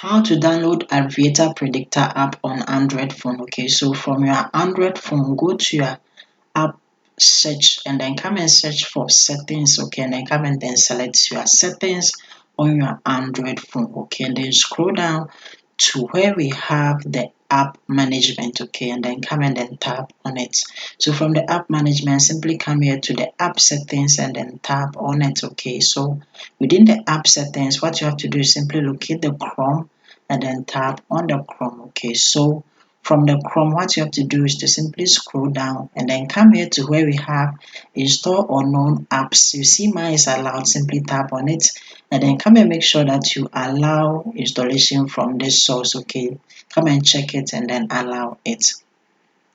How to download Aviator Predictor app on Android phone. Okay, so from your Android phone, go to your app search and then come and search for settings. Okay, and then come and then select your settings on your Android phone. Okay, and then scroll down to where we have the app management. Okay, and then come and then tap on it. So from the app management, simply come here to the app settings and then tap on it. Okay, so within the app settings, what you have to do is simply locate the Chrome and then tap on the Chrome. Okay, so from the Chrome, what you have to do is to simply scroll down and then come here to where we have install unknown apps. You see mine is allowed, simply tap on it and then come and make sure that you allow installation from this source. Okay, come and check it and then allow it.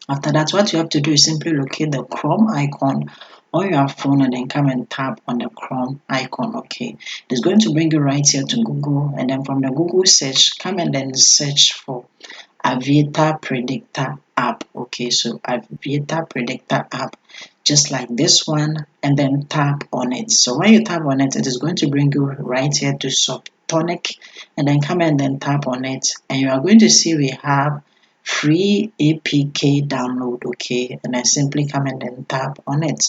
After that, what you have to do is simply locate the Chrome icon on your phone and then come and tap on the Chrome icon. Okay, it's going to bring you right here to Google, and then from the Google search, come and then search for Aviator Predictor app. Okay, so Aviator Predictor app, just like this one, and then tap on it. So when you tap on it, it is going to bring you right here to Subtonic, and then come and then tap on it, and you are going to see we have free APK download. Okay, and then simply come and then tap on it.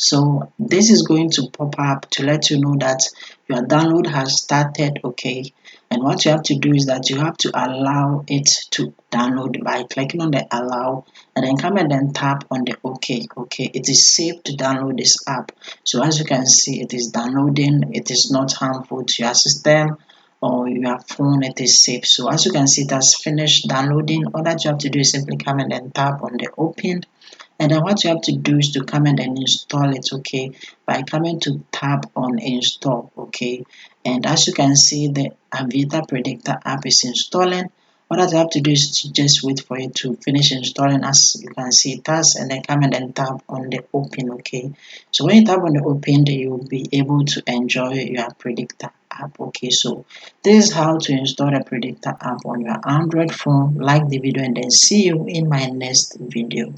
So this is going to pop up to let you know that your download has started. Okay, and what you have to do is that you have to allow it to download by clicking on the allow and then come and then tap on the OK. Okay, it is safe to download this app. So as you can see, it is downloading. It is not harmful to your system or your phone. It is safe. So as you can see, it has finished downloading. All that you have to do is simply come and then tap on the open, and then what you have to do is to come and then install it. Okay, by coming to tap on install. Okay, and as you can see, the Aviator Predictor app is installing. What I have to do is to just wait for it to finish installing. As you can see, it has, and then come and then tap on the open. Okay, so when you tap on the open, you will be able to enjoy your Predictor app. Okay, so this is how to install the Predictor app on your Android phone. Like the video and then see you in my next video.